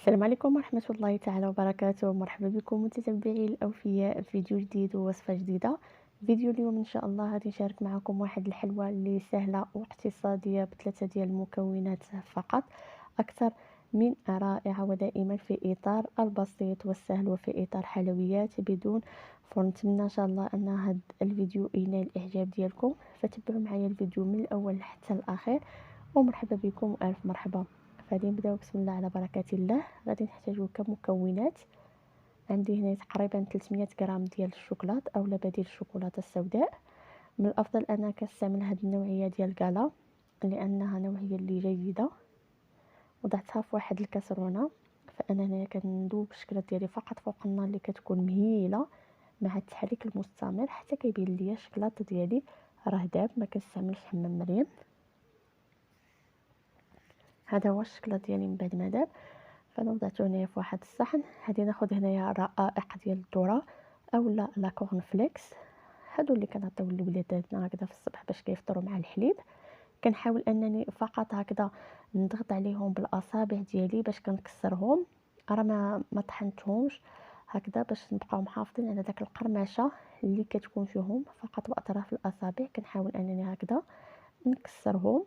السلام عليكم ورحمة الله تعالى وبركاته. مرحبا بكم متتبعي الأوفياء في فيديو جديد ووصفة جديدة. فيديو اليوم إن شاء الله غادي نشارك معكم واحد الحلوى اللي سهلة واقتصادية بثلاثة ديال المكونات فقط. أكثر من رائعة، ودائما في إطار البسيط والسهل وفي إطار حلويات بدون فرن. نتمنى إن شاء الله أن هذا الفيديو ينال الإعجاب ديالكم، فتبعوا معايا الفيديو من الأول حتى الأخير. ومرحبا بكم وألف مرحبا. غادي نبداو بسم الله على بركة الله. غادي نحتاجو كمكونات، عندي هنا تقريبا 300 غرام ديال الشوكولات اولا بديل الشوكولاته السوداء. من الافضل انا كنستعمل هذه النوعيه ديال الكالا لانها نوعيه اللي جيده. وضعتها في واحد الكاسرونه، فانا هنا كندوب الشكلاط ديالي فقط فوق النار اللي كتكون مهيله مع التحريك المستمر حتى كيبين ليا الشكلاط ديالي راه داب. ما كنستعملش حمام مريم. هذا هو الشكلاط ديالي من بعد ما داب، فانا وضعته هنايا في واحد الصحن. غادي ناخذ هنايا رقائق ديال الذره اولا لا كورن فليكس، هادو اللي كنعطيو لوليداتنا هكذا في الصباح باش كيفطروا مع الحليب. كنحاول انني فقط هكذا نضغط عليهم بالاصابع ديالي باش كنكسرهم، راه ما طحنتهمش هكذا، باش نبقاو محافظين على داك القرمشه اللي كتكون فيهم فقط باطراف الاصابع. كنحاول انني هكذا نكسرهم،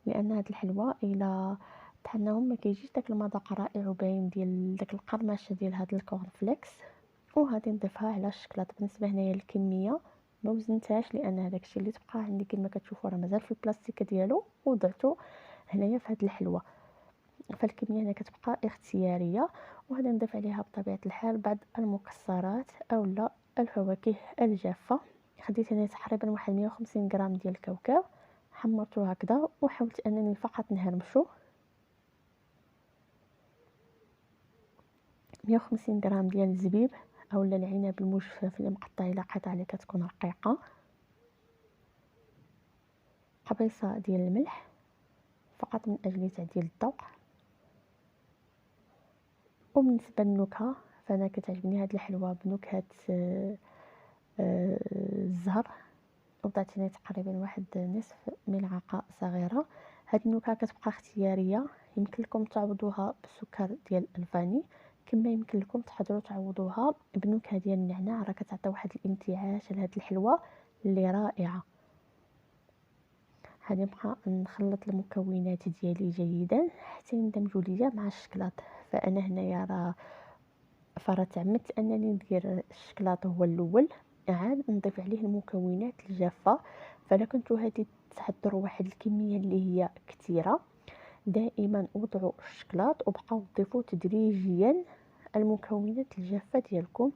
لان هاد الحلوى الا طحناهم ما كيجيش داك المذاق رائع وباين ديال داك القرمشه ديال هاد الكورن فليكس. وغادي نضيفها على الشكلاط. بالنسبه هنايا الكميه ما وزنتهاش، لان هذاك الشيء اللي تبقى عندي كما كتشوفوا راه مازال في البلاستيك ديالو وضعته هنايا في هاد الحلوى. فالكميه هنا كتبقى اختياريه. وغادي نضيف عليها بطبيعه الحال بعض المكسرات اولا الفواكه الجافه. خديت هنا تقريبا واحد 150 غرام ديال الكاوكاو، حمرته هكذا وحاولت انني فقط نهرمشو. 150 غرام ديال الزبيب اولا العنب المجفف اللي مقطع الى قطع اللي كتكون رقيقه. قبيصه ديال الملح فقط من اجل تعديل الذوق. وبالنسبه للنكهه فانا كتعجبني هاد الحلوى بنكهه الزهر. وضعت هنا تقريبا واحد نصف ملعقه صغيره. هاد النكهه كتبقى اختياريه، يمكن لكم تعوضوها بالسكر ديال الفاني، كما يمكن لكم تقدروا تعوضوها بنكهه ديال النعناع، راه كتعطي واحد الانتعاش لهاد الحلوى اللي رائعه. غادي نبقى نخلط المكونات ديالي جيدا حتى يندمجوا ليا مع الشكلاط. فانا هنايا راه تعمدت انني ندير الشكلاط هو الاول، عاد نضيف عليه المكونات الجافه. فلا كنتو هادي تحضروا واحد الكميه اللي هي كثيره، دائما وضعوا الشكلاط وبقاو تضيفوا تدريجيا المكونات الجافه ديالكم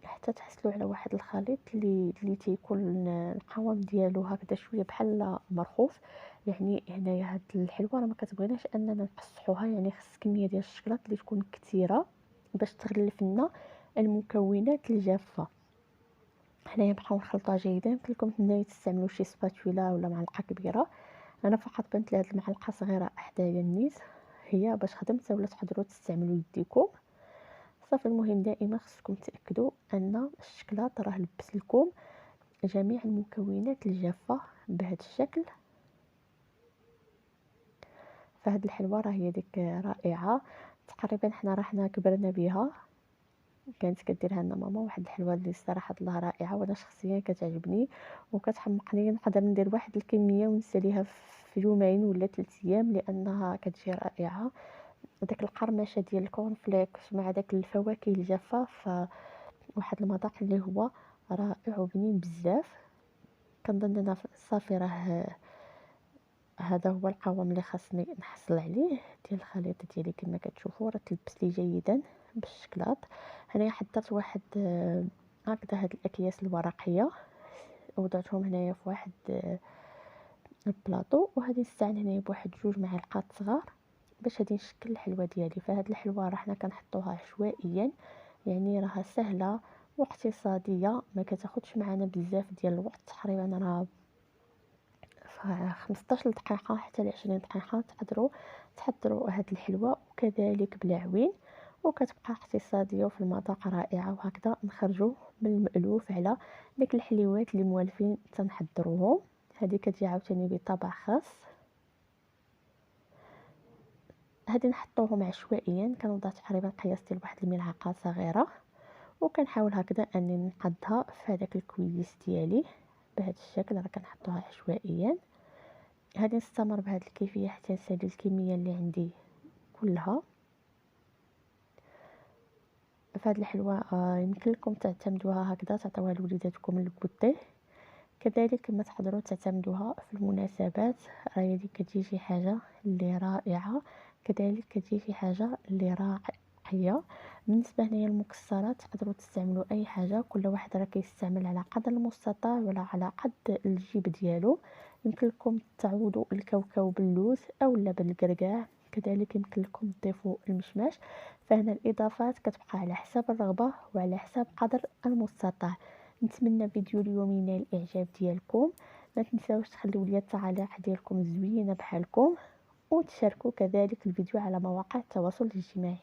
حتى تحصلوا على واحد الخليط اللي تيكون القوام ديالو هكذا شويه بحال مرخوف. يعني هنايا هاد الحلوى راه ما كتبغيناش اننا نقصحوها، يعني خص كميه ديال الشكلاط اللي تكون كثيره باش تغلف لنا المكونات الجافه. حنايا نبقاو نخلطوها جيدا. يمكن لكم هنايا تستعملوا شي سباتولا ولا معلقه كبيره، انا فقط بنت لي هاد المعلقه صغيره حدايا النيت هي باش خدمت، ولا تقدروا تستعملوا يديكم صافي. المهم دائما خصكم تاكدوا ان الشكلاط راه لبس لكم جميع المكونات الجافه بهذا الشكل. فهاد الحلوى راه هي ديك رائعه. تقريبا حنا كبرنا بها، كانت كديرها لنا ماما. واحد الحلوى اللي صراحه الله رائعه، وانا شخصيا كتعجبني وكتحمقني. نقدر ندير واحد الكميه ونسى ليها في يومين ولا 3 ايام لانها كتجي رائعه. داك القرمشه ديال الكورن فليكس مع داك الفواكه الجافه فواحد المذاق اللي هو رائع وبنين بزاف. كنظن انا صافي راه هذا هو القوام اللي خاصني نحصل عليه ديال الخليط ديالي. كما كتشوفوا راه تلبس لي جيدا بالشكلاط. هنايا حضرت واحد هكذا هاد الاكياس الورقيه وضعتهم هنايا في واحد البلاطو. وغادي نستعين هنايا بواحد 2 معالق صغار باش غادي نشكل الحلوى ديالي. فهاد الحلوى راه حنا كنحطوها عشوائيا، يعني راها سهله واقتصاديه، ما كتاخذش معنا بزاف ديال الوقت. تقريبا راه 15 دقيقه حتى ل 20 دقيقه تقدروا تحضروا هاد الحلوى، وكذلك بلا عوين، وكتبقى اقتصاديه وفي المذاق رائعه. وهكذا نخرجوا من المألوف على ديك الحلويات اللي موالفين تنحضروهم. هذه كتجي عاوتاني بطبع خاص. غادي نحطوهم عشوائيا، كنوضع تقريبا قياس ديال واحد الملعقه صغيره، وكنحاول هكذا اني نقادها في هذاك الكويس ديالي بهذا الشكل. راه كنحطوها عشوائيا. غادي نستمر بهذه الكيفيه حتى نسالي الكميه اللي عندي كلها. فهاد الحلوى يمكن لكم تعتمدوها هكذا، تعطيوها لوليداتكم للكوتيه. كذلك كما تقدروا تعتمدوها في المناسبات، راهي دي كتجي شي حاجه اللي رائعه. كذلك كتجي شي حاجه اللي راقيه. بالنسبه هنايا المكسرات تقدروا تستعملوا اي حاجه، كل واحد راه كيستعمل على قدر المستطاع ولا على قد الجيب ديالو. يمكن لكم تعوضوا الكاوكاو باللوز او لا بالكركاع. كذلك يمكن لكم تضيفوا المشماش. فهنا الاضافات كتبقى على حساب الرغبه وعلى حساب قدر المستطاع. نتمنى فيديو اليوم ينال الاعجاب ديالكم. ما تنساوش تخليو لي التعاليق ديالكم زوينه بحالكم، وتشاركوا كذلك الفيديو على مواقع التواصل الاجتماعي.